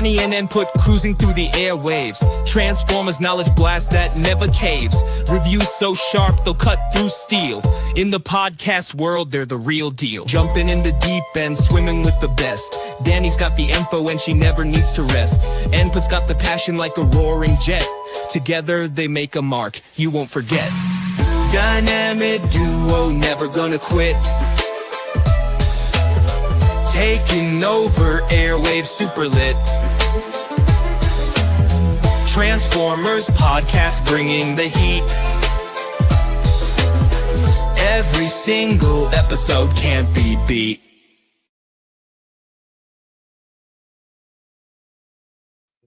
Money and input cruising through the airwaves. Transformers knowledge blast that never caves. Reviews so sharp they'll cut through steel. In the podcast world, they're the real deal. Jumping in the deep end, swimming with the best. Danny's got the info and she never needs to rest. Input's got the passion like a roaring jet. Together they make a mark you won't forget. Dynamic duo, never gonna quit. Taking over airwaves, super lit. Transformers podcast bringing the heat. Every single episode can't be beat.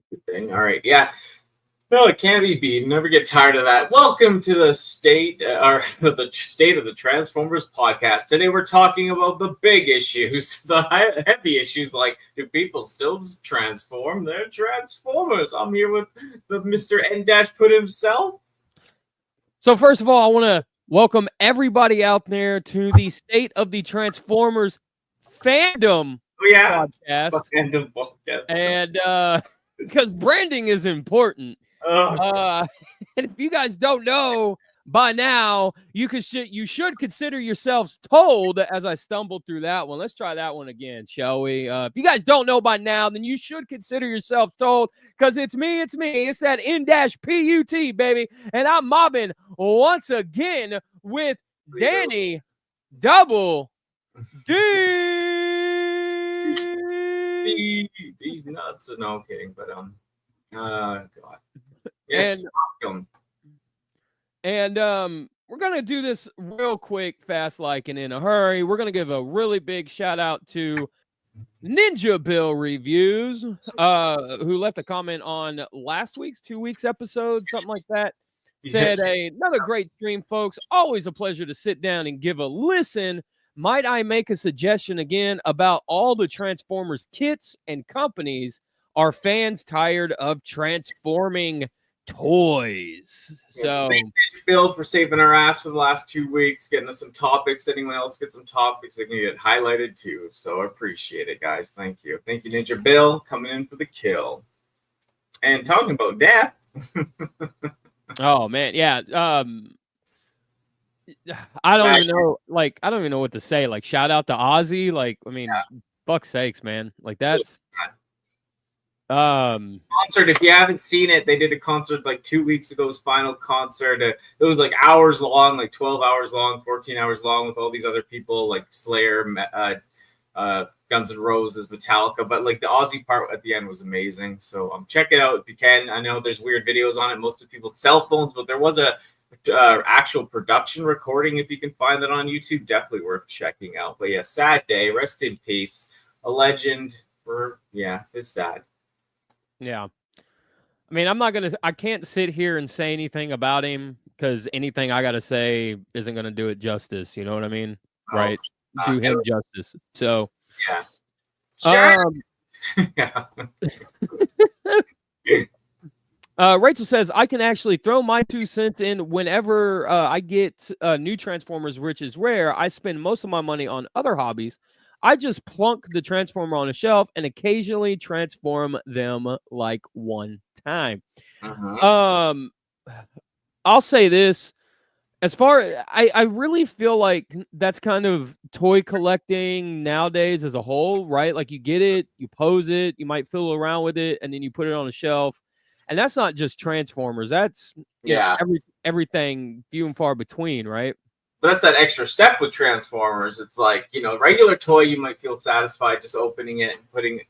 Good thing. All right, yeah. No, it can't be beat. Never get tired of that. Welcome to the State of the Transformers podcast. Today we're talking about the big issues, the heavy issues, like do people still transform? They're Transformers. I'm here with the Mr. N-Put himself. So first of all, I want to welcome everybody out there to the State of the Transformers Fandom podcast. Fandom podcast. And because branding is important. And if you guys don't know by now, you should consider yourselves told as I stumbled through that one. Let's try that one again, shall we? If you guys don't know by now, then you should consider yourself told, because it's me. It's that N-Put, baby. And I'm mobbing once again with Danny Double D. These nuts. No, I'm kidding, but God. Yes, and we're gonna do this real quick, fast, like, and in a hurry. We're gonna give a really big shout out to Ninja Bill Reviews, who left a comment on last week's 2 weeks episode, something like that. Said another great stream, folks. Always a pleasure to sit down and give a listen. Might I make a suggestion again about all the Transformers kits and companies? Are fans tired of transforming toys? So thank you, Bill, for saving our ass for the last 2 weeks, getting us some topics. Anyone else get some topics that can get highlighted too. So I appreciate it, guys. Thank you. Thank you, Ninja Bill, coming in for the kill. And talking about death. Oh man, yeah. I don't even know. Like, I don't even know what to say. Like, shout out to Ozzy. Like, I mean, fuck's sakes, man. Like, that's. Concert, if you haven't seen it, they did a concert like 2 weeks ago, his final concert. It was like hours long, like 12 hours long, 14 hours long, with all these other people like Slayer, Guns N' Roses, Metallica, but like the Ozzy part at the end was amazing. So check it out if you can. I know there's weird videos on it, most of people's cell phones, but there was a actual production recording. If you can find that on YouTube, definitely worth checking out. But yeah, sad day, rest in peace, a legend. It's sad. Yeah. I mean, I can't sit here and say anything about him, because anything I got to say isn't going to do it justice. You know what I mean? Right. Do him justice. So, yeah. Rachel says, I can actually throw my 2 cents in whenever I get new Transformers, which is rare. I spend most of my money on other hobbies. I just plunk the Transformer on a shelf and occasionally transform them like one time. I'll say this. As far I really feel like that's kind of toy collecting nowadays as a whole, right? Like, you get it, you pose it, you might fiddle around with it, and then you put it on a shelf. And that's not just Transformers. That's everything few and far between, right? But that's that extra step with Transformers. It's like, regular toy, you might feel satisfied just opening it and putting,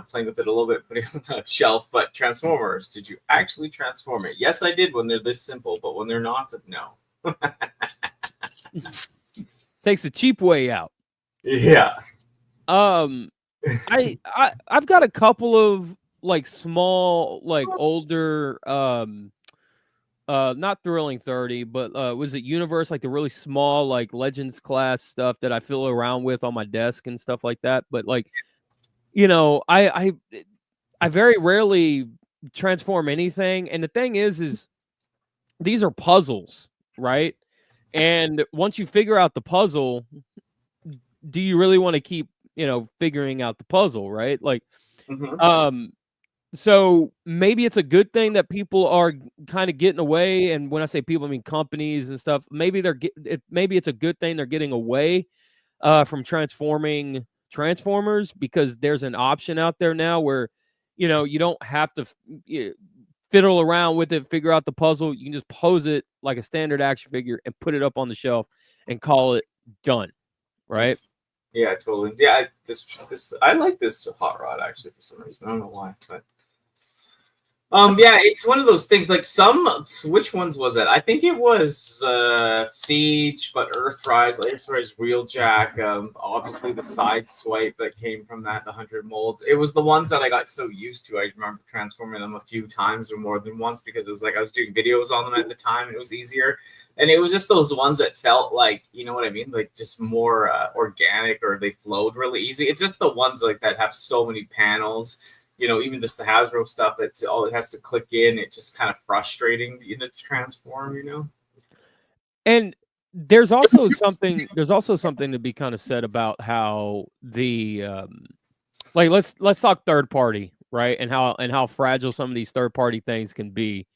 playing with it a little bit, putting it on the shelf. But Transformers, did you actually transform it? Yes, I did when they're this simple, but when they're not, no. Takes the cheap way out. Yeah. I've got a couple of like small, like older, not Thrilling 30, but was it Universe, like the really small, like Legends class stuff that I fiddle around with on my desk and stuff like that. But like, I very rarely transform anything. And the thing is these are puzzles, right? And once you figure out the puzzle, do you really want to keep, figuring out the puzzle, right? Like, So maybe it's a good thing that people are kind of getting away. And when I say people, I mean companies and stuff. Maybe maybe it's a good thing they're getting away from transforming Transformers, because there's an option out there now where, you know, you don't have to fiddle around with it, figure out the puzzle. You can just pose it like a standard action figure and put it up on the shelf and call it done. Right? Yeah, totally. Yeah, I like this hot rod actually for some reason. I don't know why, but yeah, it's one of those things. Like which ones was it? I think it was Siege, but Earthrise, Wheeljack. Obviously the side swipe that came from that, the 100 molds. It was the ones that I got so used to. I remember transforming them a few times or more than once because it was like I was doing videos on them at the time. And it was easier, and it was just those ones that felt like, you know what I mean, like just more organic, or they flowed really easy. It's just the ones like that have so many panels. You know, even just the Hasbro stuff, that's all it has to click in. It's just kind of frustrating to transform, you know. And there's also something to be kind of said about how the like let's talk third party, right? And how fragile some of these third party things can be.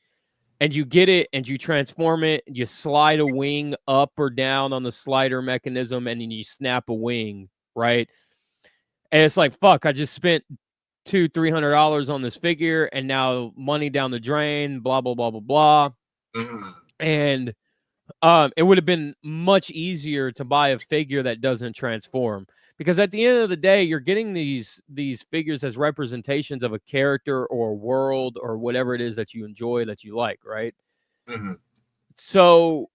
And you get it and you transform it, you slide a wing up or down on the slider mechanism, and then you snap a wing, right? And it's like, fuck, I just spent $200-300 on this figure, and now money down the drain, blah blah blah blah blah. And it would have been much easier to buy a figure that doesn't transform, because at the end of the day, you're getting these figures as representations of a character or a world or whatever it is that you enjoy, that you like, right? So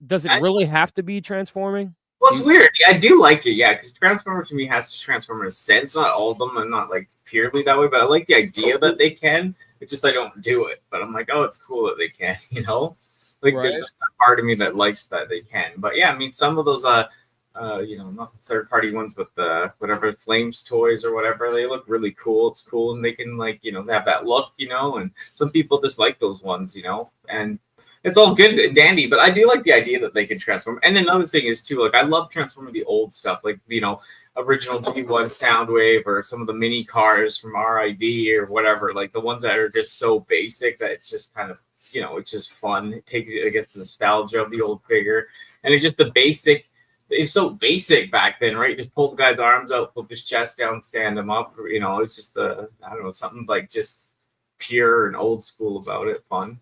does it really have to be transforming? Well, it's weird. I do like it, yeah, because Transformer to me has to transform in a sense. Not all of them. I'm not like purely that way, but I like the idea that they can. It's just I don't do it. But I'm like, oh, it's cool that they can, you know? Like there's just a part of me that likes that they can. But yeah, I mean, some of those you know, not the third party ones, but the whatever Flames toys or whatever, they look really cool. It's cool, and they can, like, you know, have that look, you know, and some people just like those ones, you know, and it's all good and dandy, but I do like the idea that they can transform. And another thing is too, like, I love transforming the old stuff, like, you know, original G1 Soundwave, or some of the mini cars from RID or whatever, like the ones that are just so basic that it's just kind of, you know, it's just fun. It takes, I guess, the nostalgia of the old figure, and it's just the basic. It's so basic back then, right? Just pull the guy's arms out, flip his chest down, stand him up. You know, it's just I don't know, something like just pure and old school about it. Fun.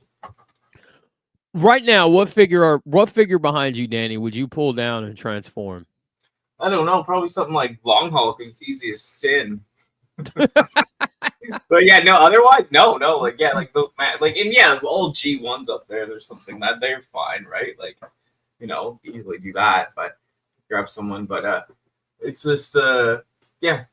Right now, what figure behind you, Danny, would you pull down and transform? I don't know, probably something like Long Haul, because it's easy as sin. But yeah, no, otherwise, no, like, yeah, like those, like, and yeah, old G1s up there, there's something that they're fine, right? Like, you know, easily do that, but grab someone. But it's just yeah,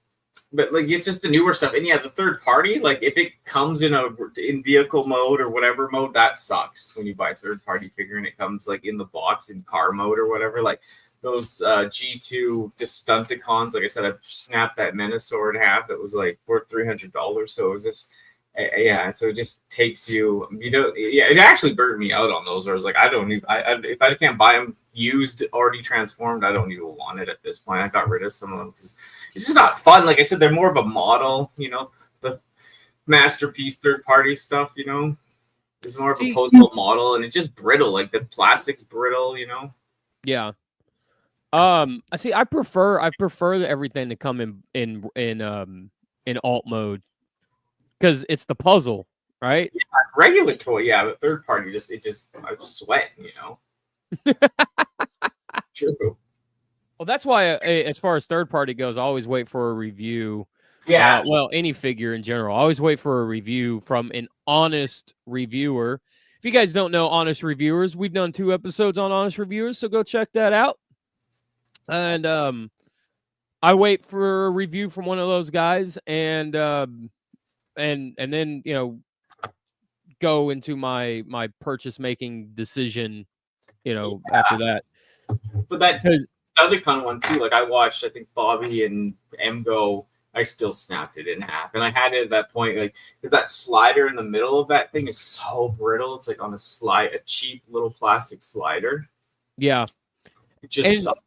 but like, it's just the newer stuff. And yeah, the third party, like, if it comes in vehicle mode or whatever mode, that sucks when you buy third party figure and it comes like in the box in car mode or whatever. Like those G2 Stunticons, like I said, I snapped that Menasor in half. That was like worth $300. So it was just yeah, so it just takes you don't, yeah, it actually burnt me out on those where I was like, I don't even, if I can't buy them used, already transformed, I don't even want it at this point. I got rid of some of them because it's just not fun. Like I said, they're more of a model, you know, the masterpiece third party stuff, you know, it's more of a posable model, and it's just brittle, like the plastic's brittle, you know. Yeah. I see. I prefer everything to come in alt mode, because it's the puzzle, right? Yeah, regular toy, yeah, but third party, I'm sweating, you know. True. Well, that's why, as far as third party goes, I always wait for a review. Yeah. Well, any figure in general, I always wait for a review from an honest reviewer. If you guys don't know honest reviewers, we've done 2 episodes on honest reviewers, so go check that out. And I wait for a review from one of those guys, and then, you know, go into my purchase making decision, you know, after that. But that other kind of one too, like I watched, I think Bobby and Emgo, I still snapped it in half, and I had it at that point, like, because that slider in the middle of that thing is so brittle. It's like on a cheap little plastic slider. Yeah, it just sucks.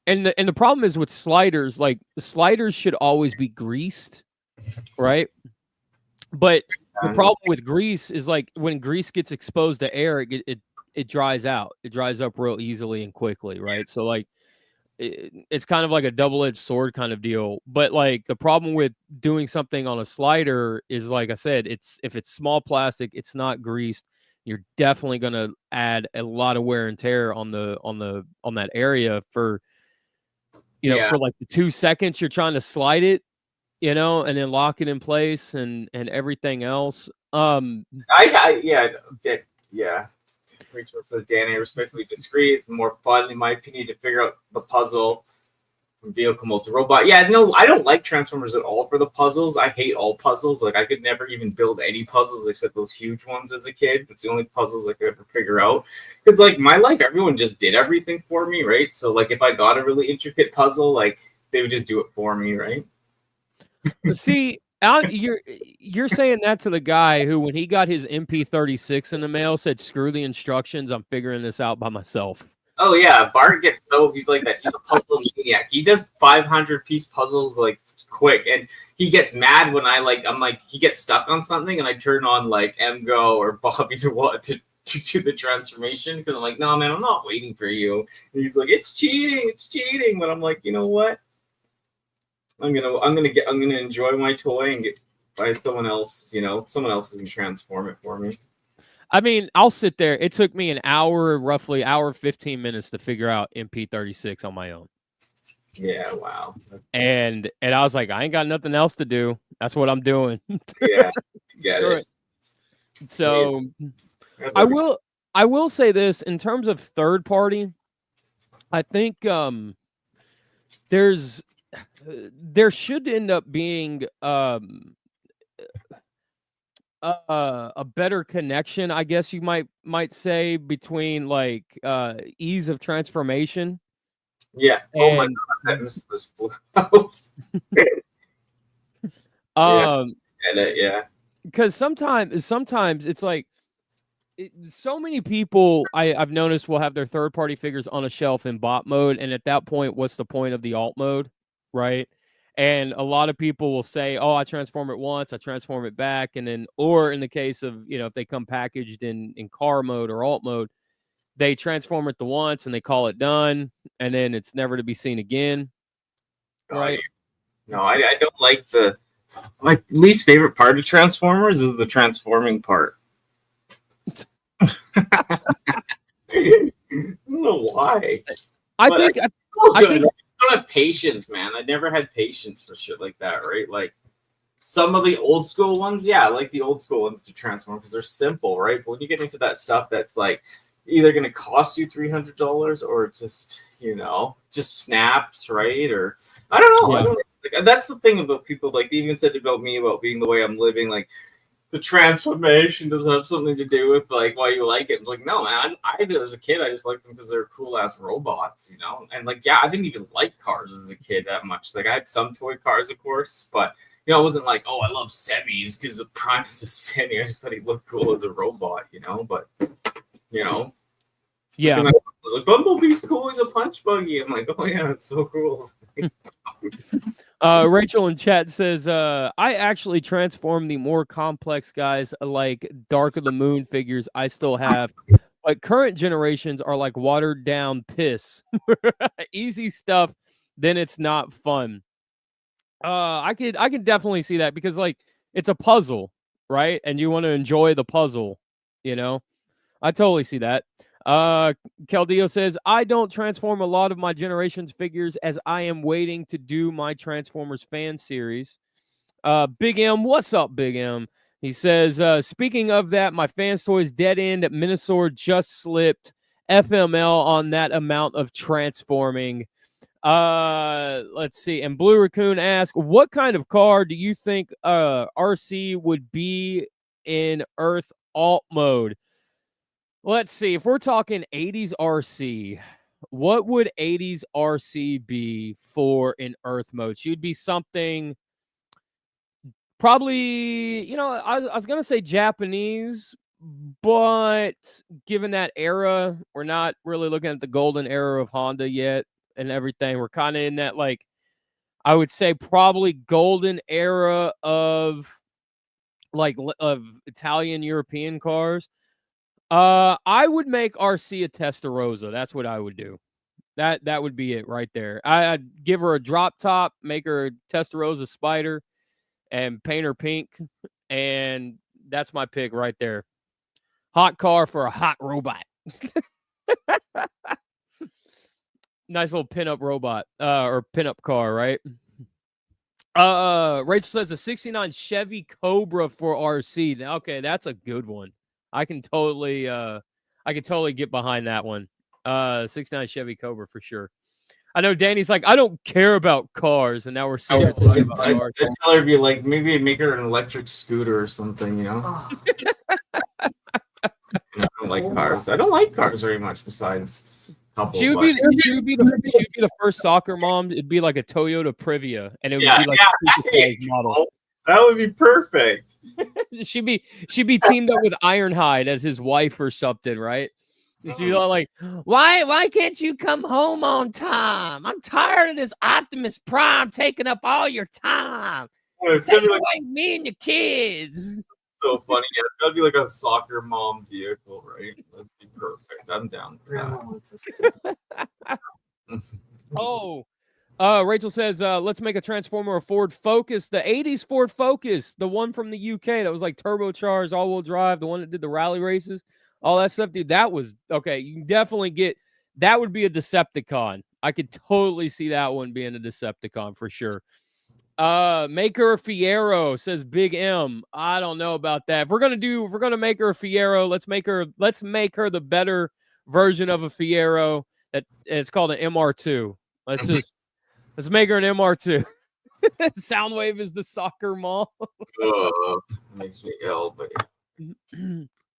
And the problem is with sliders, like, the sliders should always be greased, right? But the Um, problem with grease is like when grease gets exposed to air, it dries out. It dries up real easily and quickly, right? So like it's kind of like a double-edged sword kind of deal. But like the problem with doing something on a slider is, like I said, if it's small plastic, it's not greased. You're definitely going to add a lot of wear and tear on that area for yeah, for like the 2 seconds you're trying to slide it, and then lock it in place and everything else. yeah. Rachel says, Danny, I respectfully disagree. It's more fun, in my opinion, to figure out the puzzle from vehicle mode to robot. Yeah, no, I don't like Transformers at all for the puzzles. I hate all puzzles. Like, I could never even build any puzzles except those huge ones as a kid. That's the only puzzles I could ever figure out. Because, like, my life, everyone just did everything for me, right? So, like, if I got a really intricate puzzle, like, they would just do it for me, right? See, you're saying that to the guy who, when he got his MP36 in the mail, said, "Screw the instructions. I'm figuring this out by myself." Oh yeah, Bart gets he's like that. He's a puzzle maniac. He does 500-piece puzzles like quick, and he gets mad when I'm like he gets stuck on something, and I turn on like MGO or Bobby to do the transformation because I'm like, no man, I'm not waiting for you. And he's like, it's cheating. But I'm like, you know what? I'm gonna enjoy my toy and buy someone else. Someone else is gonna transform it for me. I mean, I'll sit there. It took me roughly hour 15 minutes to figure out MP36 on my own. Yeah, wow. And I was like, I ain't got nothing else to do. That's what I'm doing. Yeah, get it. So I will say this in terms of third party. I think there should end up being a better connection, I guess you might say, between like ease of transformation. Yeah. Oh my god, I missed this blue house. Yeah. Because sometimes it's like so many people I've noticed will have their third party figures on a shelf in bot mode, and at that point, what's the point of the alt mode, right? And a lot of people will say, "Oh, I transform it once, I transform it back," and then, or in the case of if they come packaged in car mode or alt mode, they transform it the once and they call it done, and then it's never to be seen again, right? No, I don't like my least favorite part of Transformers is the transforming part. I don't know why. I think I don't have patience, man. I never had patience for shit like that, right? Like some of the old school ones, yeah, I like the old school ones to transform because they're simple, right? But when you get into that stuff that's like either going to cost you $300 or just snaps, right? Or I don't know. Yeah. Like, that's the thing about people. Like they even said about me about being the way I'm living, like. The transformation does have something to do with like why you like it. It's like, no, man, I did as a kid. I just liked them because they're cool ass robots, And like, yeah, I didn't even like cars as a kid that much. Like, I had some toy cars, of course, but it wasn't like, oh, I love semis because the Prime is a semi. I just thought he looked cool as a robot, But yeah. I was like, Bumblebee's cool. He's a punch buggy. I'm like, oh yeah, it's so cool. Rachel in chat says, I actually transform the more complex guys like Dark of the Moon figures I still have. But current generations are like watered down piss. Easy stuff, then it's not fun. I could definitely see that because like it's a puzzle, right? And you want to enjoy the puzzle, I totally see that. Keldeo says, I don't transform a lot of my Generations figures as I am waiting to do my Transformers fan series. Big M, what's up, Big M? He says, speaking of that, my Fans Toys Dead End at Minnesota just slipped FML on that amount of transforming. Let's see. And Blue Raccoon asks, what kind of car do you think RC would be in Earth alt mode? Let's see. If we're talking 80s RC, what would 80s RC be for in Earth mode? She'd be something probably, I was going to say Japanese, but given that era, we're not really looking at the golden era of Honda yet and everything. We're kind of in that like I would say probably golden era of of Italian European cars. I would make RC a Testarossa. That's what I would do. That would be it right there. I'd give her a drop top, make her a Testarossa Spider, and paint her pink, and that's my pick right there. Hot car for a hot robot. Nice little pinup robot, or pinup car, right? Rachel says a 69 Chevy Cobra for RC. Okay, that's a good one. I can totally get behind that one. 69 Chevy Cobra for sure. I know Danny's like, I don't care about cars, and now we're seriously talking about cars. I'd tell her to be like, maybe make her an electric scooter or something, you know? Oh. I don't like cars. I don't like cars very much besides a couple. She would be the first soccer mom. It'd be like a Toyota Previa, and it would be like a hey, model. That would be perfect. she'd be teamed up with Ironhide as his wife or something, right? She'd be like, why can't you come home on time? I'm tired of this Optimus Prime taking up all your time. It's Take gonna be away like, me and your kids. so funny. Yeah, it's gotta be like a soccer mom vehicle, right? That'd be perfect. I'm down for that. Oh, Rachel says, let's make a Transformer a Ford Focus. The 80s Ford Focus, the one from the UK that was like turbocharged, all-wheel drive, the one that did the rally races, all that stuff, dude. That was, okay, you can definitely get, that would be a Decepticon. I could totally see that one being a Decepticon for sure. Make her a Fiero, says Big M. I don't know about that. If we're gonna make her a Fiero, let's make her the better version of a Fiero. That it's called an MR2. Let's make her an MR2. Soundwave is the soccer mom. Makes me ill, but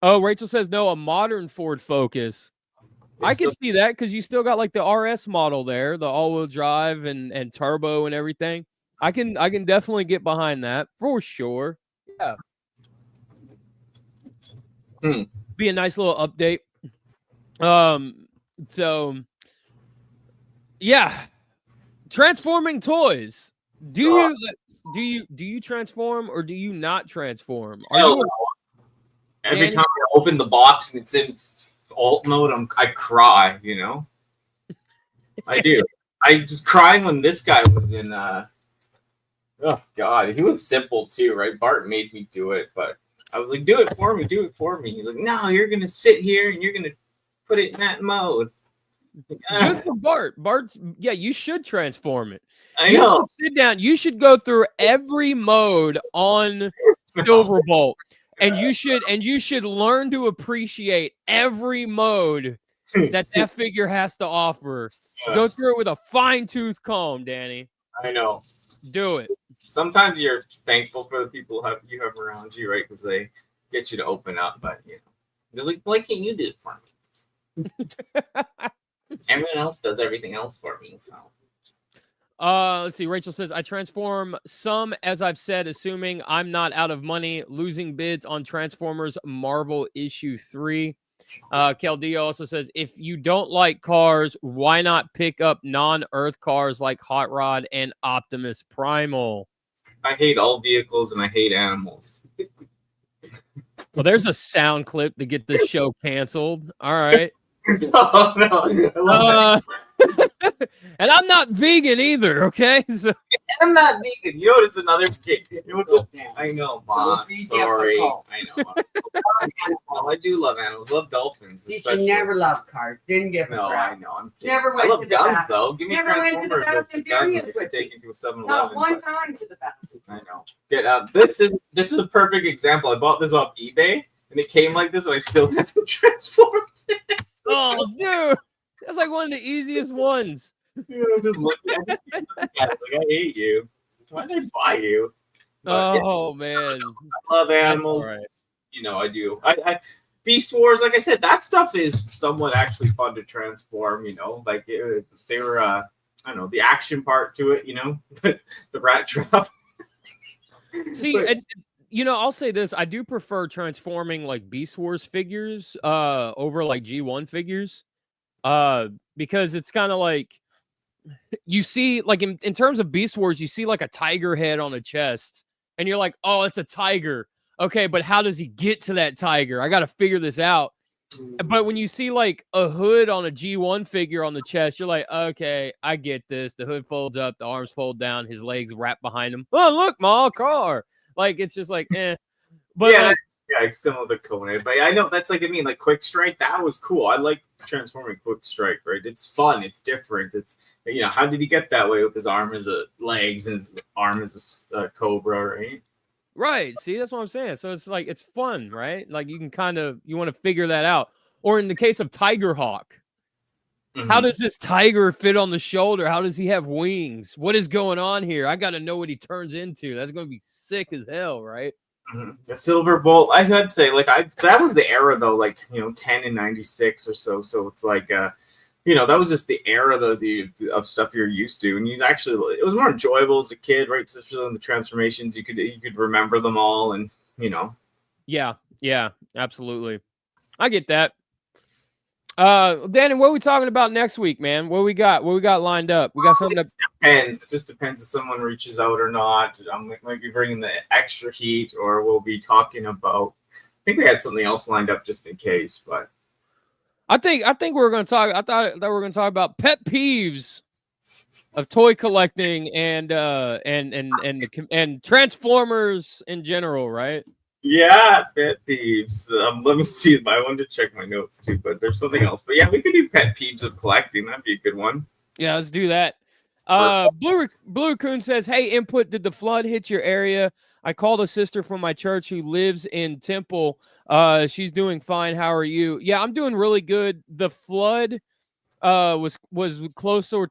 oh, Rachel says no, a modern Ford Focus. I can see that because you still got like the RS model there, the all-wheel drive and turbo and everything. I can definitely get behind that for sure. Yeah. Be a nice little update. So yeah. Transforming toys. Do you transform or do you not transform? Every time I open the box and it's in alt mode, I cry, you know? I do. I just crying when this guy was in oh god, he was simple too, right? Bart made me do it, but I was like, do it for me. He's like, no, you're gonna sit here and you're gonna put it in that mode. Good for Bart. Yeah, you should transform it. I know. You should sit down. You should go through every mode on Silverbolt, and you should learn to appreciate every mode that figure has to offer. Go through it with a fine-tooth comb, Danny. I know. Do it. Sometimes you're thankful for the people you have around you, right? Because they get you to open up, but you know, it's like, why can't you do it for me? Everyone else does everything else for me, so. Let's see. Rachel says, I transform some, as I've said, assuming I'm not out of money, losing bids on Transformers Marvel issue 3. Keldeo also says, if you don't like cars, why not pick up non-Earth cars like Hot Rod and Optimus Primal? I hate all vehicles and I hate animals. Well, there's a sound clip to get this show canceled. All right. Oh, no. I love that. And I'm not vegan either, okay? So I'm not vegan. You know what? It's another kid. I know, Mom. Sorry. I know. I do love animals. Love dolphins. You should never love cars. Didn't give a crap. I know. I'm kidding. Never went I love to the guns, bathroom. though. Give me Never went to the Transformers Fast and with the gun Furious if you're with me. taking to a 7-Eleven. Not one time to the bathroom. I know. Get out. This is a perfect example. I bought this off eBay, and it came like this, and I still have to transform it. oh, dude, that's like one of the easiest ones. You know, just looking at it, like, I hate you. Why did I buy you? But, oh, man. I love animals. Right. You know, I do. I Beast Wars, like I said, that stuff is somewhat actually fun to transform. You know, like they were, I don't know, the action part to it. You know, the rat trap. See, and, you know, I'll say this: I do prefer transforming like Beast Wars figures over like G1 figures, because it's kind of like you see, like in terms of Beast Wars, you see like a tiger head on a chest, and you're like, oh, it's a tiger. Okay, but how does he get to that tiger? I got to figure this out. But when you see like a hood on a G1 figure on the chest, you're like, okay, I get this. The hood folds up, the arms fold down, his legs wrap behind him. Oh, look, ma, car. Like, it's just like, eh. But yeah, like, yeah, similar to Conan. But I know that's like, I mean, like Quick Strike, that was cool. I like transforming Quick Strike, right? It's fun, it's different. It's, you know, how did he get that way with his arm as a legs and his arm as a cobra, right? right. See, that's what I'm saying. So it's like, it's fun, right? Like, you can kind of, you want to figure that out. Or in the case of Tiger Hawk, how does this tiger fit on the shoulder? How does he have wings? What is going on here? I got to know what he turns into. That's going to be sick as hell, right? The Silver Bolt, I would say, like, that was the era though, like, you know, 10 and 96 or so. So it's like, you know, that was just the era though, of stuff you're used to, and you actually, it was more enjoyable as a kid, right? Especially in the transformations, you could remember them all, and you know. Yeah, absolutely. I get that. Danny, what are we talking about next week, man? What we got lined up? We got something that depends. It just depends if someone reaches out or not. Might be bringing the extra heat, or we'll be talking about. I think we had something else lined up just in case, but I think we're going to talk. I thought that we're going to talk about pet peeves of toy collecting and Transformers in general, right? yeah, pet peeves. Let me see. I wanted to check my notes too, but there's something else. But yeah, we could do pet peeves of collecting. That'd be a good one. Yeah, let's do that. Blue Raccoon says, "Hey, input. Did the flood hit your area? I called a sister from my church who lives in Temple. She's doing fine. How are you? Yeah, I'm doing really good. The flood was closer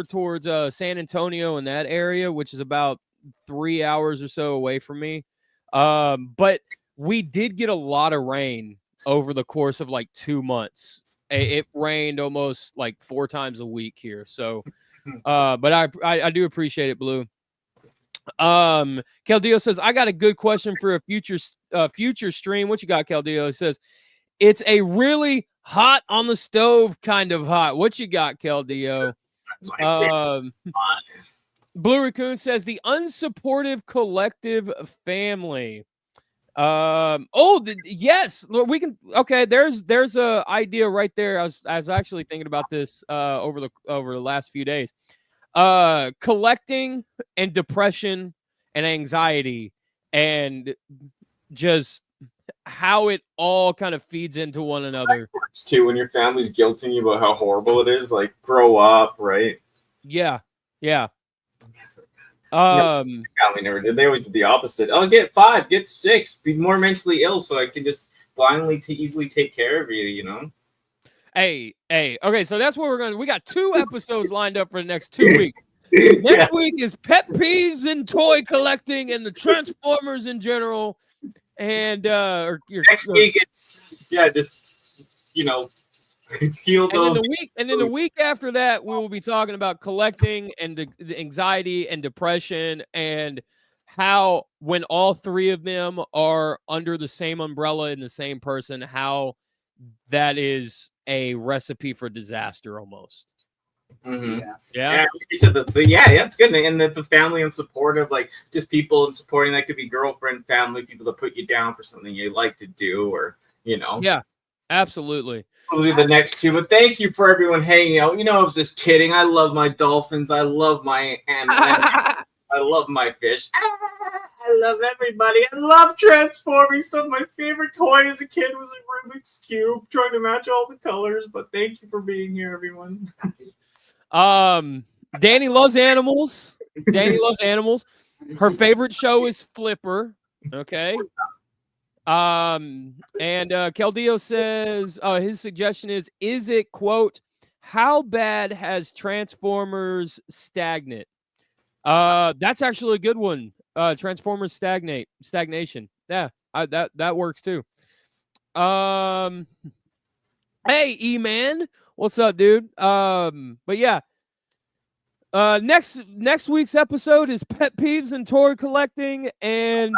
towards San Antonio in that area, which is about 3 hours or so away from me. But we did get a lot of rain over the course of like 2 months. It rained almost like 4 times a week here. So, but I do appreciate it, Blue. Keldeo says, I got a good question for a future stream. What you got, Keldeo? It says, it's a really hot on the stove kind of hot. What you got, Keldeo? Blue Raccoon says the unsupportive collective family. Yes, we can. Okay, there's a idea right there. I was actually thinking about this over the last few days. Collecting and depression and anxiety and just how it all kind of feeds into one another. Too, when your family's guilting you about how horrible it is, like grow up, right? Yeah. Family never did. They always did the opposite. Oh, get 5, get 6, be more mentally ill, so I can just blindly easily take care of you. You know. Hey. Okay, so that's what we're gonna. We got 2 episodes lined up for the next 2 weeks. Next week is pet peeves in toy collecting and the Transformers in general. And next week it's just heal those. And then the week after that, we will be talking about collecting and the anxiety and depression and how when all 3 of them are under the same umbrella in the same person, how that is a recipe for disaster almost. Mm-hmm. Yes. Yeah. Like you said, it's good. And that the family and supportive, like just people and supporting, that could be girlfriend, family, people that put you down for something you like to do, or Yeah, absolutely. Probably the next 2, but thank you for everyone hanging out. I was just kidding. I love my dolphins. I love my animals. I love my fish. I love everybody. I love transforming stuff. My favorite toy as a kid was a Rubik's Cube, trying to match all the colors. But thank you for being here, everyone. Danny loves animals. Her favorite show is Flipper. Okay. And Keldeo says his suggestion is it, quote, how bad has Transformers stagnate? That's actually a good one. Transformers stagnation. Yeah, that works too. Hey, E-Man, what's up, dude? But yeah. Next week's episode is pet peeves and toy collecting and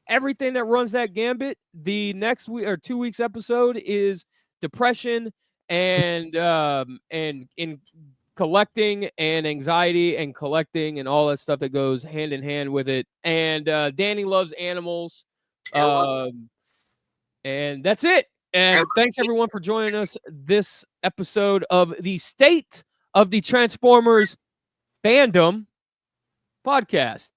everything that runs that gambit. The next week or 2 weeks episode is depression and in collecting and anxiety and collecting and all that stuff that goes hand in hand with it. And Danny loves animals. And that's it. And thanks everyone for joining us this episode of the State of the Transformers Fandom podcast.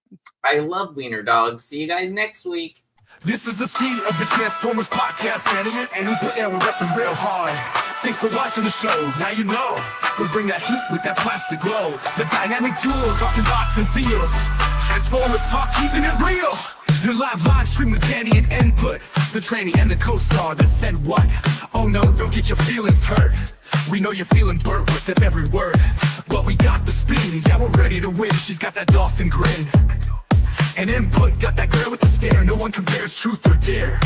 I love wiener dogs. See you guys next week. This is the State of the Transformers podcast, and we put we're repping real hard. Thanks for watching the show. Now you know we bring that heat with that plastic glow. The dynamic duo talking thoughts and feels. Transformers talk, keeping it real. The live stream with Danny and Input. The trainee and the co-star that said what? Oh no, don't get your feelings hurt. We know you're feeling burnt with every word. But we got the speed, yeah, we're ready to win. She's got that Dawson grin. And Input got that girl with the stare. No one compares truth or dare.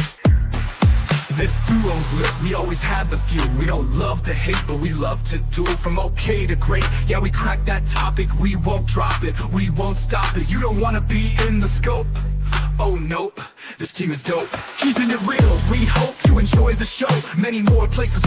This duo's lit, we always had the few. We don't love to hate, but we love to do it. From okay to great, yeah, we crack that topic. We won't drop it, we won't stop it. You don't wanna be in the scope. Oh nope, this team is dope. Keeping it real, we hope you enjoy the show. Many more places